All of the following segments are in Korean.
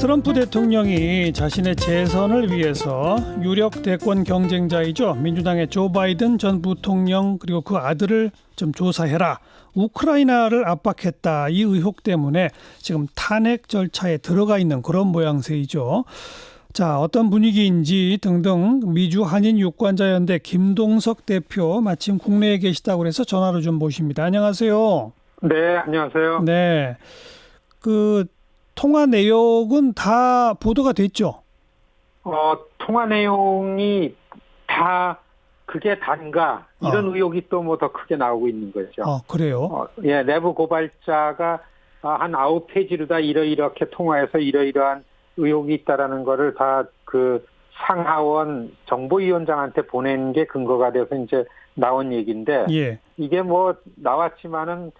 트럼프 대통령이 자신의 재선을 위해서 유력 대권 경쟁자이죠. 민주당의 조 바이든 전 부통령 그리고 그 아들을 좀 조사해라. 우크라이나를 압박했다. 이 의혹 때문에 지금 탄핵 절차에 들어가 있는 그런 모양새이죠. 자, 어떤 분위기인지 등등 미주 한인 유권자연대 김동석 대표 마침 국내에 계시다고 해서 전화로 좀 모십니다. 안녕하세요. 네, 안녕하세요. 네. 그 통화 내용은 다 보도가 됐죠? 통화 내용이 다 그게 단가 이런 의혹이 또 뭐 더 크게 나오고 있는 거죠. 그래요? 예, 내부 고발자가 한 9페이지로 다 이렇게 통화해서 이러이러한 의혹이 있다라는 거를 다 그 상하원 정보위원장한테 보낸 게 근거가 돼서 이제 나온 얘기인데, 예. 이게 뭐 나왔지만은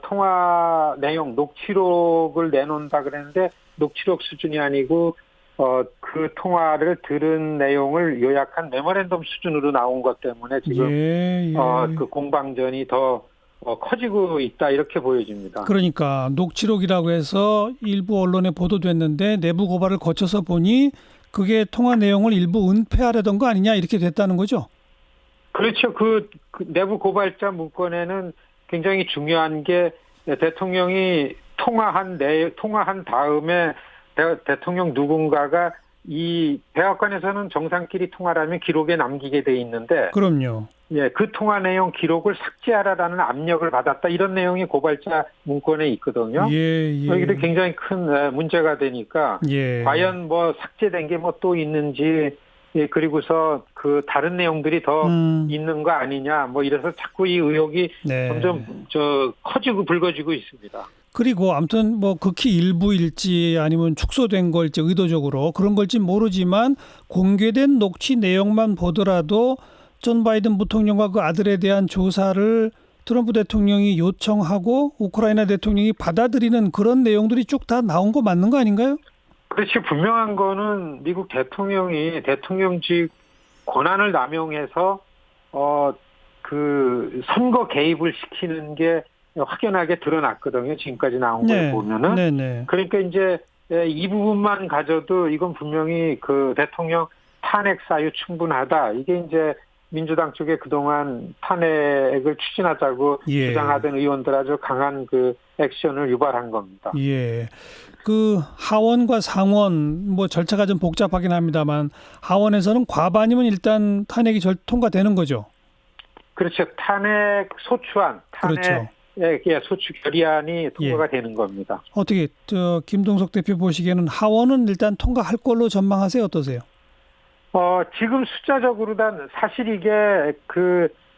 통화 내용 녹취록을 내놓는다 그랬는데 녹취록 수준이 아니고 그 통화를 들은 내용을 요약한 메모랜덤 수준으로 나온 것 때문에 지금 그 공방전이 더 커지고 있다 이렇게 보여집니다. 그러니까 녹취록이라고 해서 일부 언론에 보도됐는데 내부 고발을 거쳐서 보니 그게 통화 내용을 일부 은폐하려던 거 아니냐 이렇게 됐다는 거죠? 그렇죠. 그 내부 고발자 문건에는 굉장히 중요한 게 대통령이 통화한 다음에 대통령 누군가가 이 백악관에서는 정상끼리 통화를 하면 기록에 남기게 돼 있는데, 그럼요. 예, 그 통화 내용 기록을 삭제하라라는 압력을 받았다 이런 내용이 고발자 문건에 있거든요. 이게 굉장히 큰 문제가 되니까 과연 뭐 삭제된 게 뭐 또 있는지, 그리고서 그 다른 내용들이 더 있는 거 아니냐 뭐 이래서 자꾸 이 의혹이 점점 커지고 불거지고 있습니다. 그리고 아무튼 뭐 극히 일부일지 아니면 축소된 걸지 의도적으로 그런 걸지 모르지만 공개된 녹취 내용만 보더라도 존 바이든 부통령과 그 아들에 대한 조사를 트럼프 대통령이 요청하고 우크라이나 대통령이 받아들이는 그런 내용들이 쭉 다 나온 거 맞는 거 아닌가요? 그렇지. 분명한 거는 미국 대통령이 대통령직 권한을 남용해서 그 선거 개입을 시키는 게 확연하게 드러났거든요. 지금까지 나온 걸 보면은. 네네. 그러니까 이제 이 부분만 가져도 이건 분명히 그 대통령 탄핵 사유 충분하다. 이게 이제 민주당 쪽에 그동안 탄핵을 추진하자고 주장하던 의원들 아주 강한 그 액션을 유발한 겁니다. 예. 그 하원과 상원 뭐 절차가 좀 복잡하긴 합니다만 하원에서는 과반이면 일단 탄핵이 통과되는 거죠. 그렇죠. 탄핵 소추안, 소추 결의안이 통과가 되는 겁니다. 어떻게 김동석 대표 보시기에는 하원은 일단 통과할 걸로 전망하세요? 어떠세요? 지금 숫자적으로는 사실 이게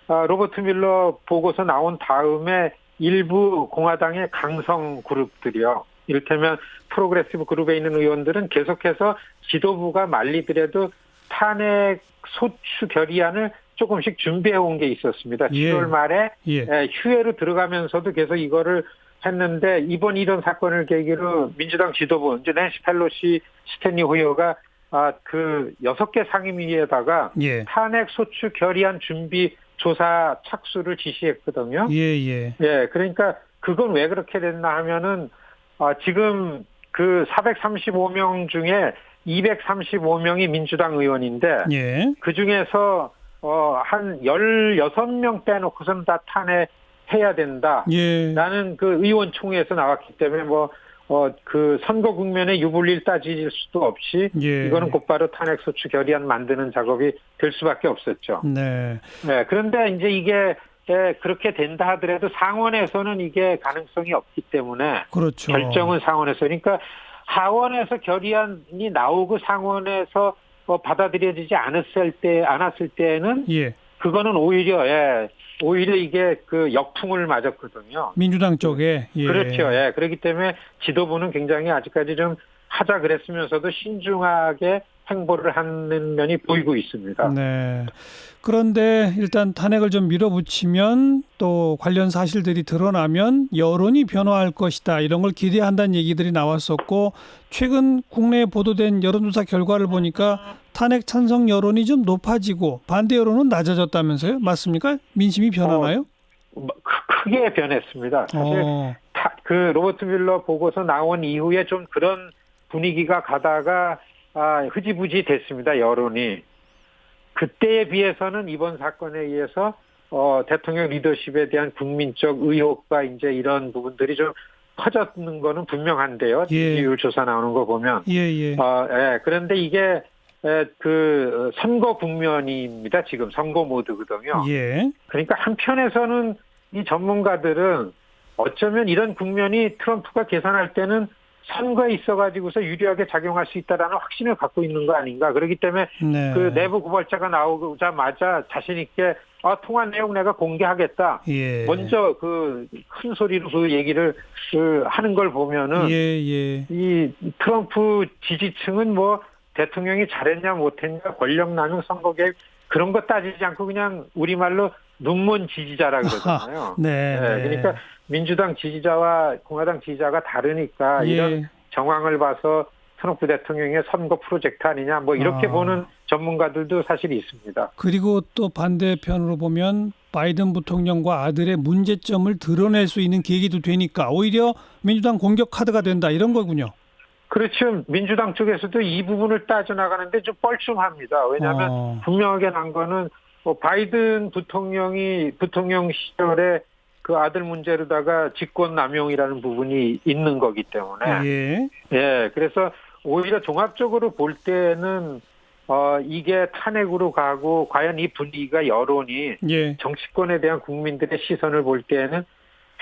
로버트 밀러 보고서 나온 다음에 일부 공화당의 강성 그룹들이요. 이를테면 프로그레시브 그룹에 있는 의원들은 계속해서 지도부가 말리더라도 탄핵 소추 결의안을 조금씩 준비해 온 게 있었습니다. 7월 말에 휴회로 들어가면서도 계속 이거를 했는데, 이번 이런 사건을 계기로 민주당 지도부, 이제 낸시 펠로시, 스탠리 호여가 그 6개 상임위에다가 탄핵 소추 결의안 준비 조사 착수를 지시했거든요. 그러니까 그건 왜 그렇게 됐나 하면은 지금 그 435명 중에 235명이 민주당 의원인데 그 중에서 한 16명 빼놓고서는 다 탄핵해야 된다. 라는 그 의원총회에서 나왔기 때문에 그 선거 국면에 유불리를 따질 수도 없이 이거는 곧바로 탄핵소추 결의안 만드는 작업이 될 수밖에 없었죠. 그런데 이제 이게 그렇게 된다 하더라도 상원에서는 이게 가능성이 없기 때문에 결정은 상원에서, 그러니까 하원에서 결의안이 나오고 상원에서 받아들여지지 않았을 때는 그거는 오히려 이게 그 역풍을 맞았거든요. 민주당 쪽에. 그렇죠. 그렇기 때문에 지도부는 굉장히 아직까지 좀 하자 그랬으면서도 신중하게 행보를 하는 면이 보이고 있습니다. 그런데 일단 탄핵을 좀 밀어붙이면 또 관련 사실들이 드러나면 여론이 변화할 것이다. 이런 걸 기대한다는 얘기들이 나왔었고, 최근 국내에 보도된 여론조사 결과를 보니까 탄핵 찬성 여론이 좀 높아지고 반대 여론은 낮아졌다면서요? 맞습니까? 민심이 변하나요? 크게 변했습니다. 사실 그 로버트 밀러 보고서 나온 이후에 좀 그런 분위기가 가다가 흐지부지 됐습니다. 여론이. 그때에 비해서는 이번 사건에 의해서 대통령 리더십에 대한 국민적 의혹과 이제 이런 부분들이 좀 커졌는 거는 분명한데요. 예. 지지율 조사 나오는 거 보면. 예. 예. 그런데 이게 그 선거 국면입니다. 지금 선거 모드거든요. 예. 그러니까 한편에서는 이 전문가들은 어쩌면 이런 국면이 트럼프가 계산할 때는 선거에 있어가지고서 유리하게 작용할 수 있다라는 확신을 갖고 있는 거 아닌가. 그렇기 때문에 네. 그 내부 고발자가 나오자마자 자신 있게 통화 내용 내가 공개하겠다. 예. 먼저 그 큰 소리로 그 얘기를 하는 걸 보면은 예. 이 트럼프 지지층은 뭐 대통령이 잘했냐 못했냐 권력남용 선거 계획 그런 거 따지지 않고 그냥 우리말로 눈먼 지지자라 그러잖아요. 네. 그러니까 민주당 지지자와 공화당 지지자가 다르니까 이런 정황을 봐서 트럼프 대통령의 선거 프로젝트 아니냐 뭐 이렇게 보는 전문가들도 사실 있습니다. 그리고 또 반대편으로 보면 바이든 부통령과 아들의 문제점을 드러낼 수 있는 계기도 되니까 오히려 민주당 공격 카드가 된다 이런 거군요. 그렇죠. 민주당 쪽에서도 이 부분을 따져나가는데 좀 뻘쭘합니다. 왜냐하면 분명하게 난 거는 바이든 부통령 시절에 그 아들 문제로다가 직권 남용이라는 부분이 있는 거기 때문에. 예. 그래서 오히려 종합적으로 볼 때는 이게 탄핵으로 가고 과연 이 분위기가 여론이 정치권에 대한 국민들의 시선을 볼 때는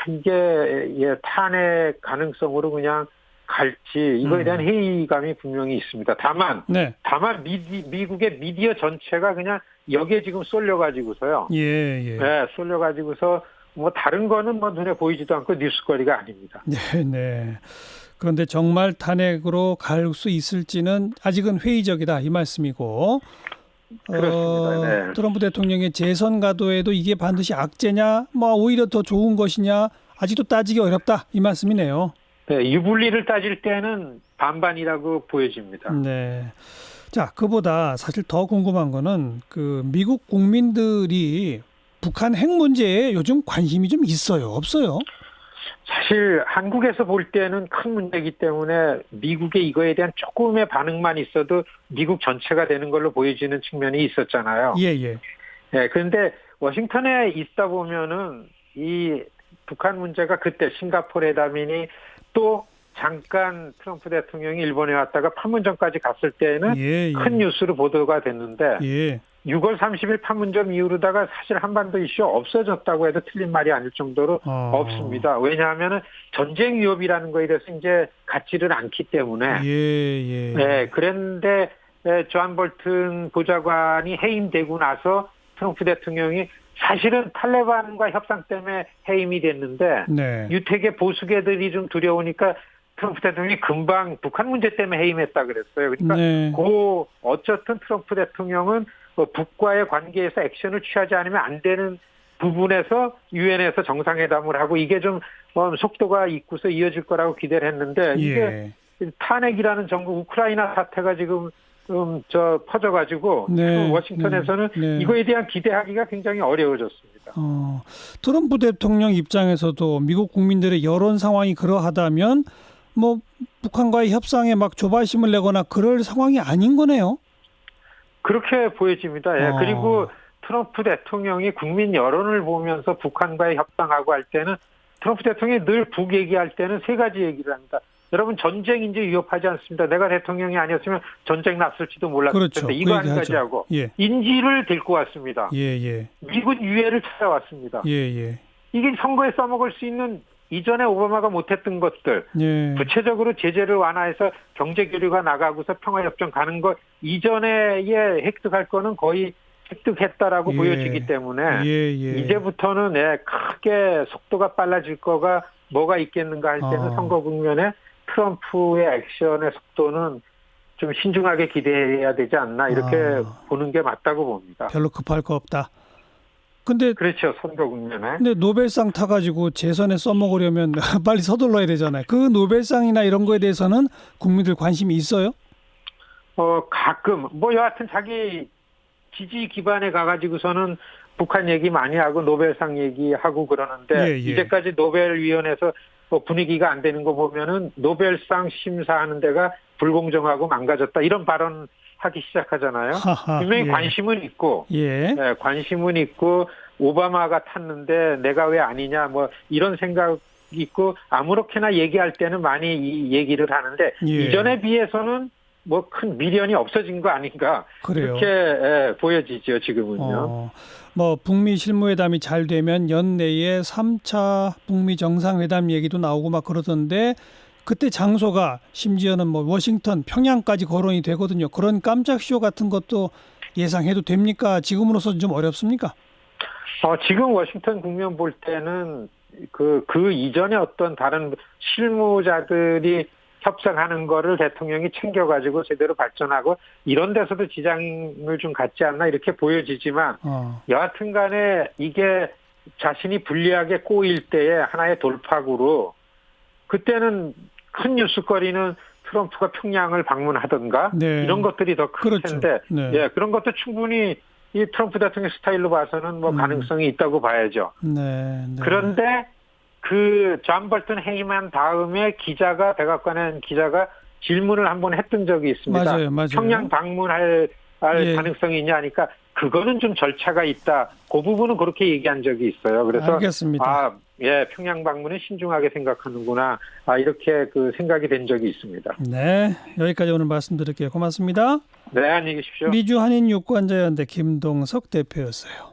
이게 탄핵 가능성으로 그냥 갈지 이거에 대한 회의감이 분명히 있습니다. 다만 미국의 미디어 전체가 그냥 여기에 지금 쏠려가지고서요. 쏠려가지고서 뭐 다른 거는 뭐 눈에 보이지도 않고 뉴스거리가 아닙니다. 네. 그런데 정말 탄핵으로 갈 수 있을지는 아직은 회의적이다 이 말씀이고. 그렇습니다. 네. 트럼프 대통령의 재선 가도에도 이게 반드시 악재냐, 뭐 오히려 더 좋은 것이냐 아직도 따지기 어렵다 이 말씀이네요. 네, 유불리를 따질 때는 반반이라고 보여집니다. 네. 자, 그보다 사실 더 궁금한 거는 그 미국 국민들이 북한 핵 문제에 요즘 관심이 좀 있어요, 없어요? 사실 한국에서 볼 때는 큰 문제이기 때문에 미국의 이거에 대한 조금의 반응만 있어도 미국 전체가 되는 걸로 보여지는 측면이 있었잖아요. 네, 그런데 워싱턴에 있다 보면은 이 북한 문제가 그때 싱가포르 회담이니 또 잠깐 트럼프 대통령이 일본에 왔다가 판문점까지 갔을 때는 큰 뉴스로 보도가 됐는데 6월 30일 판문점 이후로다가 사실 한반도 이슈 없어졌다고 해도 틀린 말이 아닐 정도로 없습니다. 왜냐하면 전쟁 위협이라는 거에 대해서 이제 갖지를 않기 때문에. 네, 그런데 존 볼튼 보좌관이 해임되고 나서 트럼프 대통령이 사실은 탈레반과 협상 때문에 해임이 됐는데 유택의 보수계들이 좀 두려우니까 트럼프 대통령이 금방 북한 문제 때문에 해임했다 그랬어요. 그러니까 어쨌든 트럼프 대통령은 북과의 관계에서 액션을 취하지 않으면 안 되는 부분에서 유엔에서 정상회담을 하고 이게 좀 속도가 있고서 이어질 거라고 기대를 했는데 이게 탄핵이라는 전국 우크라이나 사태가 지금 퍼져가지고 워싱턴에서는 이거에 대한 기대하기가 굉장히 어려워졌습니다. 트럼프 대통령 입장에서도 미국 국민들의 여론 상황이 그러하다면 뭐 북한과의 협상에 막 조바심을 내거나 그럴 상황이 아닌 거네요. 그렇게 보여집니다. 그리고 트럼프 대통령이 국민 여론을 보면서 북한과의 협상하고 할 때는 트럼프 대통령이 늘 북 얘기할 때는 세 가지 얘기를 합니다. 여러분 전쟁 이제 위협하지 않습니다. 내가 대통령이 아니었으면 전쟁 났을지도 몰랐을 텐데 이거 한 가지 하고 인지를 데리고 왔습니다. 미군 유해를 찾아왔습니다. 이게 선거에 써먹을 수 있는 이전에 오바마가 못했던 것들 구체적으로 제재를 완화해서 경제 교류가 나가고서 평화협정 가는 것 이전에 획득할 거는 거의 획득했다라고 보여지기 때문에 이제부터는 크게 속도가 빨라질 거가 뭐가 있겠는가 할 때는 선거 국면에 트럼프의 액션의 속도는 좀 신중하게 기대해야 되지 않나 이렇게 보는 게 맞다고 봅니다. 별로 급할 거 없다. 근데 그렇죠. 선거 국면에. 근데 노벨상 타가지고 재선에 써먹으려면 빨리 서둘러야 되잖아요. 그 노벨상이나 이런 거에 대해서는 국민들 관심이 있어요? 가끔 여하튼 자기 지지 기반에 가가지고서는 북한 얘기 많이 하고 노벨상 얘기하고 그러는데 이제까지 노벨위원회에서 분위기가 안 되는 거 보면은 노벨상 심사하는 데가 불공정하고 망가졌다 이런 발언 하기 시작하잖아요. 하하, 분명히 예. 관심은 있고, 예. 네, 관심은 있고 오바마가 탔는데 내가 왜 아니냐 뭐 이런 생각 있고 아무렇게나 얘기할 때는 많이 이 얘기를 하는데 예. 이전에 비해서는 뭐 큰 미련이 없어진 거 아닌가 그래요. 그렇게 보여지죠 지금은요. 뭐 북미 실무회담이 잘 되면 연내에 3차 북미 정상회담 얘기도 나오고 막 그러던데 그때 장소가 심지어는 뭐 워싱턴, 평양까지 거론이 되거든요. 그런 깜짝 쇼 같은 것도 예상해도 됩니까? 지금으로서는 좀 어렵습니까? 지금 워싱턴 국면 볼 때는 그 이전에 어떤 다른 실무자들이 협상하는 거를 대통령이 챙겨가지고 제대로 발전하고 이런 데서도 지장을 좀 갖지 않나 이렇게 보여지지만 여하튼 간에 이게 자신이 불리하게 꼬일 때에 하나의 돌파구로 그때는 큰 뉴스거리는 트럼프가 평양을 방문하던가 네. 이런 것들이 더 클 그렇죠. 텐데 네. 예, 그런 것도 충분히 이 트럼프 대통령 스타일로 봐서는 뭐 가능성이 있다고 봐야죠. 네. 그런데 그 존 볼튼 해임한 다음에 백악관의 기자가 질문을 한번 했던 적이 있습니다. 맞아요. 평양 방문할 예. 가능성이 있냐 하니까 그거는 좀 절차가 있다. 그 부분은 그렇게 얘기한 적이 있어요. 그래서 알겠습니다. 평양 방문은 신중하게 생각하는구나. 이렇게 그 생각이 된 적이 있습니다. 네. 여기까지 오늘 말씀드릴게요. 고맙습니다. 네, 안녕히 계십시오. 미주 한인 유권자연대 김동석 대표였어요.